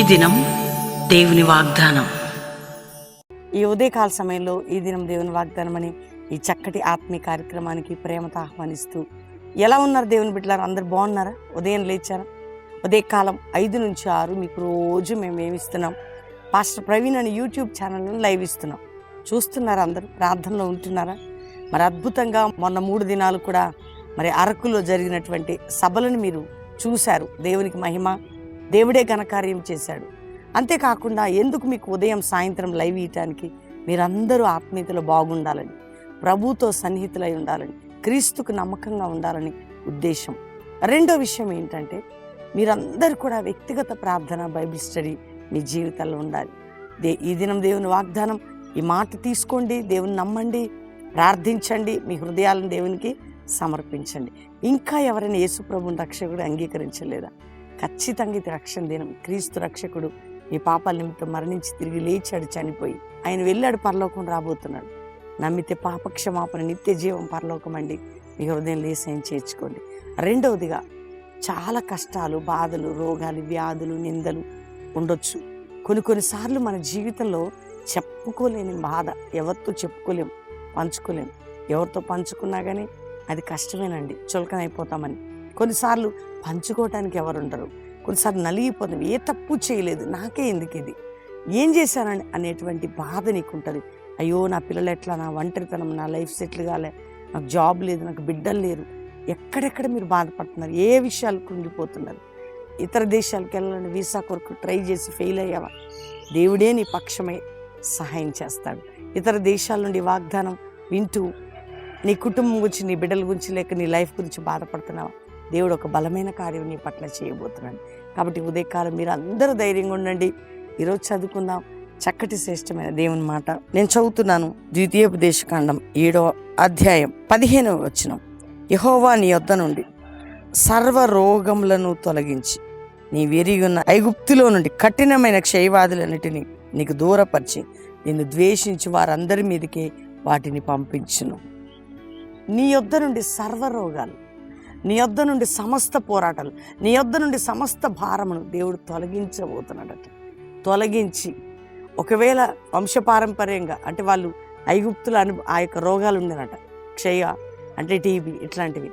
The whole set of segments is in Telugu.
దినం దేవుని వాగ్దానం. ఈ ఉదయకాల సమయంలో ఈ దినం దేవుని వాగ్దానం అని ఈ చక్కటి ఆత్మీయ కార్యక్రమానికి ప్రేమతో ఆహ్వానిస్తూ, ఎలా ఉన్నారు దేవుని బిడ్డలారా? అందరు బాగున్నారా? ఉదయం లేచారా? ఉదయకాలం 5 నుంచి 6 మీకు రోజు మేము ఏమిస్తున్నాం? పాస్టర్ ప్రవీణ్ అని యూట్యూబ్ ఛానల్ని లైవ్ ఇస్తున్నాం. చూస్తున్నారా? అందరూ ప్రార్థనలో ఉంటున్నారా? మరి అద్భుతంగా మొన్న 3 దినాలు కూడా మరి అరకులో జరిగినటువంటి సభలను మీరు చూశారు. దేవునికి మహిమ, దేవుడే ఘనకార్యం చేశాడు. అంతేకాకుండా ఎందుకు మీకు ఉదయం సాయంత్రం లైవ్ ఇయటానికి, మీరందరూ ఆత్మీయతలో బాగుండాలని, ప్రభుతో సన్నిహితులై ఉండాలని, క్రీస్తుకు నమ్మకంగా ఉండాలని ఉద్దేశం. రెండో విషయం ఏంటంటే, మీరందరూ కూడా వ్యక్తిగత ప్రార్థన, బైబిల్ స్టడీ మీ జీవితాల్లో ఉండాలి. ఈ దినం దేవుని వాగ్దానం, ఈ మాట తీసుకోండి, దేవుని నమ్మండి, ప్రార్థించండి, మీ హృదయాలను దేవునికి సమర్పించండి. ఇంకా ఎవరైనా యేసు ప్రభువుని రక్షకుడు అంగీకరించలేదా? ఖచ్చితంగా ఇది రక్షణ దినం. క్రీస్తు రక్షకుడు మీ పాపాల నిమిత్తం మరణించి తిరిగి లేచాడు, చనిపోయి ఆయన వెళ్ళాడు, పరలోకం రాబోతున్నాడు. నమ్మితే పాప క్షమాపణ, నిత్య జీవం, పరలోకం అండి. మీ హృదయం లేసేం చేర్చుకోండి. రెండవదిగా, చాలా కష్టాలు, బాధలు, రోగాలు, వ్యాధులు, నిందలు ఉండొచ్చు. కొన్నిసార్లు మన జీవితంలో చెప్పుకోలేని బాధ, ఎవరితో చెప్పుకోలేం, పంచుకోలేం. ఎవరితో పంచుకున్నా కానీ అది కష్టమేనండి, చులకనైపోతామని. కొన్నిసార్లు పంచుకోవటానికి ఎవరు ఉండరు. కొన్నిసార్లు నలిగిపోతాం, ఏ తప్పు చేయలేదు, నాకే ఎందుకు ఇది, ఏం చేశానని అనేటువంటి బాధ నీకు ఉంటుంది. అయ్యో నా పిల్లలు ఎట్లా, నా ఒంటరితనం, నా లైఫ్ సెటిల్ కాలే, నాకు జాబ్ లేదు, నాకు బిడ్డలు లేరు. ఎక్కడెక్కడ మీరు బాధపడుతున్నారు? ఏ విషయాలు కృంగిపోతున్నారు? ఇతర దేశాలకు వెళ్ళాలని వీసా కొరకు ట్రై చేసి ఫెయిల్ అయ్యావా? దేవుడే నీ పక్షమై సహాయం చేస్తాడు. ఇతర దేశాల నుండి వాగ్దానం వింటూ నీ కుటుంబం గురించి, నీ బిడ్డల గురించి, లేక నీ లైఫ్ గురించి బాధపడుతున్నావా? దేవుడు ఒక బలమైన కార్యం నీ పట్ల చేయబోతున్నాడు. కాబట్టి ఉదయకాలం మీరు అందరూ ధైర్యంగా ఉండండి. ఈరోజు చదువుకుందాం చక్కటి శ్రేష్టమైన దేవుని మాట. నేను చదువుతున్నాను ద్వితీయోపదేశకాండం 7వ అధ్యాయం 15వ వచనం. యెహోవా నీ యొద్ద నుండి సర్వ రోగములను తొలగించి, నీ వెరిగున్న ఐగుప్తులో నుండి కఠినమైన క్షయవాదులన్నిటినీ నీకు దూరపరిచి, నిన్ను ద్వేషించి వారందరి మీదకే వాటిని పంపించును. నీ యొద్ద నుండి సర్వ రోగాలు, నీ యొద్ద నుండి సమస్త పోరాటాలు, నీ యొద్ద నుండి సమస్త భారమును దేవుడు తొలగించబోతున్నాడట. తొలగించి, ఒకవేళ వంశపారంపర్యంగా అంటే వాళ్ళు ఐగుప్తులు ఆ యొక్క రోగాలు ఉండేనట, క్షయ అంటే టీబీ ఇట్లాంటివి,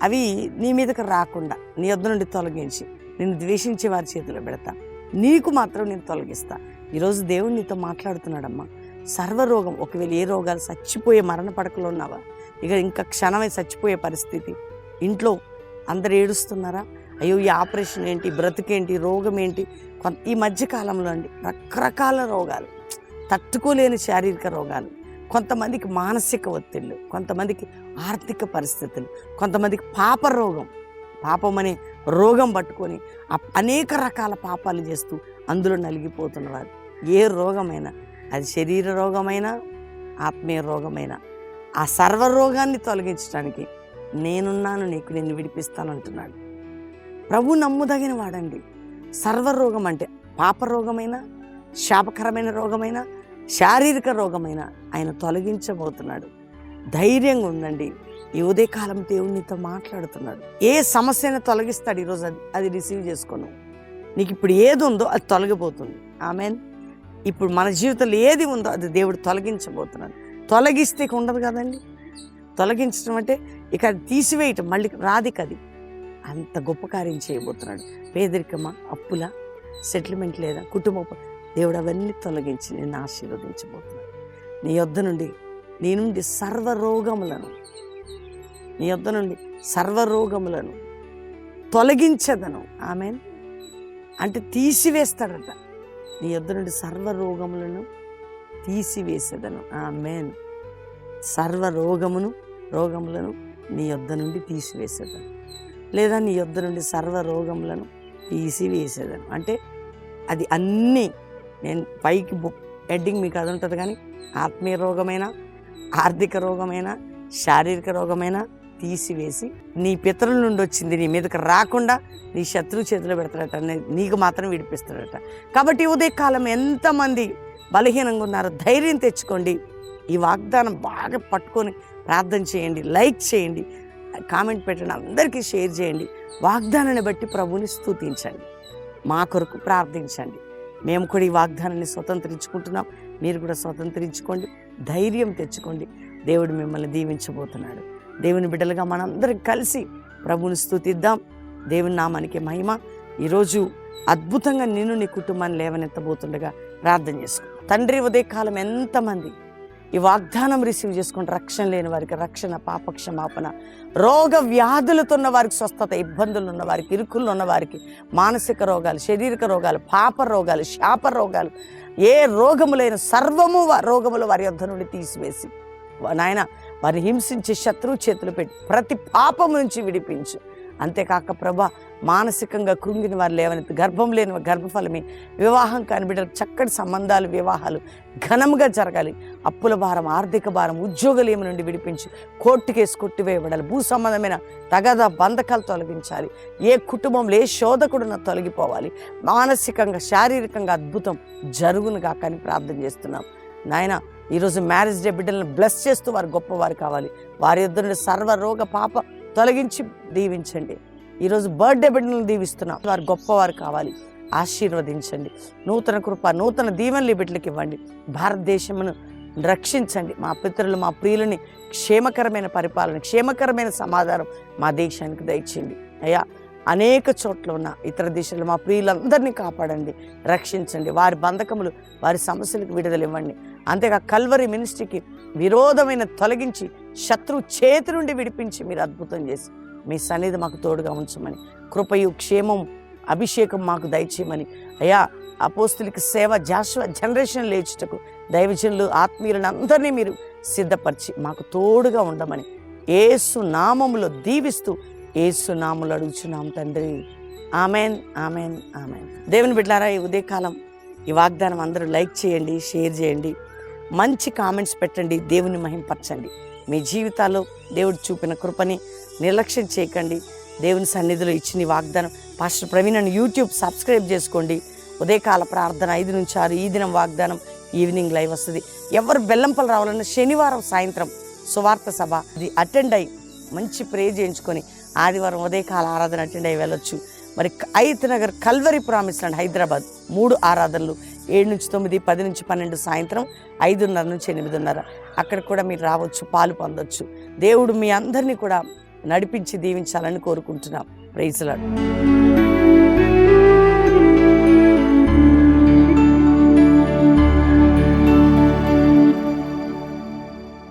అవి నీ మీదకి రాకుండా నీ యొద్ద నుండి తొలగించి, నేను ద్వేషించే వారి చేతిలో పెడతా, నీకు మాత్రం నేను తొలగిస్తా. ఈరోజు దేవుడు నీతో మాట్లాడుతున్నాడమ్మా. సర్వరోగం, ఒకవేళ ఏ రోగాలు, చచ్చిపోయే మరణ పడకలో ఉన్నావా, ఇంకా క్షణమే చచ్చిపోయే పరిస్థితి, ఇంట్లో అందరు ఏడుస్తున్నారా? అయ్యో ఈ ఆపరేషన్ ఏంటి, బ్రతుకేంటి, రోగం ఏంటి? ఈ మధ్యకాలంలో అండి రకరకాల రోగాలు, తట్టుకోలేని శారీరక రోగాలు, కొంతమందికి మానసిక ఒత్తిళ్ళు, కొంతమందికి ఆర్థిక పరిస్థితులు, కొంతమందికి పాప రోగం, పాపం అనే రోగం పట్టుకొని అనేక రకాల పాపాలు చేస్తూ అందులో నలిగిపోతున్నవారు. ఏ రోగమైనా, అది శరీర రోగమైనా ఆత్మీయ రోగమైనా, ఆ సర్వరోగాన్ని తొలగించడానికి నేనున్నాను, నీకు నేను విడిపిస్తానంటున్నాడు. ప్రభు నమ్ముదగిన వాడండి. సర్వరోగం అంటే పాపరోగమైన, శాపకరమైన రోగమైన, శారీరక రోగమైన ఆయన తొలగించబోతున్నాడు. ధైర్యంగా ఉండండి. ఈ ఉదయకాలం దేవుడు నీతో మాట్లాడుతున్నాడు. ఏ సమస్యను తొలగిస్తాడు ఈరోజు, అది రిసీవ్ చేసుకోను. నీకు ఇప్పుడు ఏది ఉందో అది తొలగిపోతుంది. ఆమెన్. ఇప్పుడు మన జీవితంలో ఏది ఉందో అది దేవుడు తొలగించబోతున్నాడు. తొలగిస్తే ఉండదు కదండి. తొలగించడం అంటే ఇక అది తీసివేయటం, మళ్ళీ రాది కది. అంత గొప్ప కార్యం చేయబోతున్నాడు. పేదరికమా, అప్పుల, సెటిల్మెంట్ లేదా, కుటుంబ, దేవుడు అవన్నీ తొలగించి నేను ఆశీర్వదించబోతున్నాడు. నీ యొద్ద నుండి, నీ నుండి సర్వరోగములను, నీ యొద్ద నుండి సర్వరోగములను తొలగించదను. ఆమెన్. అంటే తీసివేస్తాడట. నీ యొద్ద నుండి సర్వరోగములను తీసివేసేదను. ఆమెన్. రోగములను నీ యొద్ద నుండి తీసివేసేదను, లేదా నీ యొద్ద నుండి సర్వరోగములను తీసివేసేదను. అంటే అది అన్నీ, నేను పైకి హెడ్డింగ్ మీకు అది ఉంటుంది, కానీ ఆత్మీయ రోగమైనా, ఆర్థిక రోగమైనా, శారీరక రోగమైనా తీసివేసి, నీ పితరుల నుండి వచ్చింది నీ మీదకి రాకుండా నీ శత్రువు చేతిలో పెడతాడట, నీకు మాత్రం విడిపిస్తాడట. కాబట్టి ఉదయకాలం ఎంతమంది బలహీనంగా ఉన్నారో ధైర్యం తెచ్చుకోండి. ఈ వాగ్దానం బాగా పట్టుకొని ప్రార్థన చేయండి, లైక్ చేయండి, కామెంట్ పెట్టండి, అందరికీ షేర్ చేయండి. వాగ్దానాన్ని బట్టి ప్రభువుని స్తుతించండి, మా కొరకు ప్రార్థించండి. మేము కూడా ఈ వాగ్దానాన్ని స్వతంత్రించుకుంటున్నాం. మీరు కూడా స్వతంత్రించుకోండి, ధైర్యం తెచ్చుకోండి. దేవుడు మిమ్మల్ని దీవించబోతున్నాడు. దేవుని బిడ్డలుగా మనందరం కలిసి ప్రభువుని స్తుతిద్దాం. దేవుని నామానికి మహిమ. ఈరోజు అద్భుతంగా నిన్ను నీ కుటుంబాన్ని లేవనెత్తబోతుండగా ప్రార్థన చేసుకో. తండ్రి, ఉదయకాలం ఎంతమంది ఈ వాగ్దానం రిసీవ్ చేసుకుని రక్షణ లేని వారికి రక్షణ, పాపక్షమాపణ, రోగ వ్యాధులతో ఉన్న వారికి స్వస్థత, ఇబ్బందులు ఉన్న వారికి, ఇరుకుల్లో ఉన్న వారికి మానసిక రోగాలు, శారీరక రోగాలు, పాప రోగాలు, శాప రోగాలు, ఏ రోగములైన సర్వము రోగములు వారి యొద్ద నుండి తీసివేసి నాయన వారిని హింసించి శత్రువు చేతులు పెట్టి ప్రతి పాపము నుంచి విడిపించు. అంతేకాక ప్రభా, మానసికంగా కృంగిన వారు లేవనెత్తి, గర్భం లేని గర్భఫలమే, వివాహం కాని బిడ్డలకు చక్కటి సంబంధాలు, వివాహాలు ఘనంగా జరగాలి. అప్పుల భారం, ఆర్థిక భారం, ఉద్యోగలేమి నుండి విడిపించి కోర్టు కేసు కొట్టివేయబడాలి. భూ సంబంధమైన తగదా బంధకాలు తొలగించాలి. ఏ కుటుంబంలో ఏ శోధకుడున తొలగిపోవాలి. మానసికంగా, శారీరకంగా అద్భుతం జరుగునుగా కానీ ప్రార్థన చేస్తున్నాం. నాయన, ఈరోజు మ్యారేజ్ డే బిడ్డలను బ్లెస్ చేస్తూ వారు గొప్పవారు కావాలి. వారి యొద్ద నుండి సర్వ రోగ పాప తొలగించి దీవించండి. ఈరోజు బర్త్డే బిడ్డలను దీవిస్తున్నాం, వారు గొప్పవారు కావాలి. ఆశీర్వదించండి. నూతన కృప, నూతన దీవెనలు బిడ్డలకు ఇవ్వండి. భారతదేశమును రక్షించండి. మా పితరులు, మా ప్రియులని క్షేమకరమైన పరిపాలన, క్షేమకరమైన సమాధానం మా దేశానికి దయచేయండి. అయ్యా, అనేక చోట్ల ఉన్న ఇతర దేశాల్లో మా ప్రియులందరినీ కాపాడండి, రక్షించండి. వారి బంధకములు, వారి సమస్యలకు విడుదల ఇవ్వండి. అంతేగా కల్వరి మినిస్ట్రీకి విరోధమైన తొలగించి శత్రువు చేతి నుండి విడిపించి మీరు అద్భుతం చేసి మీ సన్నిధి మాకు తోడుగా ఉంచమని, కృపయు క్షేమం అభిషేకం మాకు దయచేయమని, అయ్యా అపోస్తులికి సేవ జాషువా జనరేషన్ లేచుటకు దైవజనులు, ఆత్మీయులను అందరినీ మీరు సిద్ధపరిచి మాకు తోడుగా ఉండమని యేసు నామములో దీవిస్తూ యేసు నామములో అడుగుచున్నాం తండ్రి. Amen, amen, amen. దేవుని బిడ్డలారా, ఈ ఉదయకాలం ఈ వాగ్దానం అందరూ లైక్ చేయండి, షేర్ చేయండి, మంచి కామెంట్స్ పెట్టండి, దేవుని మహింపరచండి. మీ జీవితాల్లో దేవుడు చూపిన కృపని నిర్లక్ష్యం చేయకండి. దేవుని సన్నిధిలో ఇచ్చిన వాగ్దానం పాస్టర్ ప్రవీణ్ అని యూట్యూబ్ సబ్స్క్రైబ్ చేసుకోండి. ఉదయకాల ప్రార్థన 5 నుంచి 6, ఈ దినం వాగ్దానం ఈవినింగ్ లైవ్ వస్తుంది. ఎవరు బెల్లంపల్లి రావాలన్నా శనివారం సాయంత్రం సువార్త సభ ఇది అటెండ్ అయ్యి మంచి ప్రే చేయించుకొని ఆదివారం ఉదయకాల ఆరాధన అటెండ్ అయ్యి వెళ్ళొచ్చు. మరి ఐత్ నగర్ కల్వరి ప్రామిస్ ల్యాండ్ హైదరాబాద్ 3 ఆరాధనలు 7 నుంచి 9, 10 నుంచి 12, సాయంత్రం 5:30 నుంచి 8:30. అక్కడ కూడా మీరు రావచ్చు, పాలు పొందొచ్చు. దేవుడు మీ అందరినీ కూడా నడిపించి దీవించాలని కోరుకుంటున్నాం. Praise lord.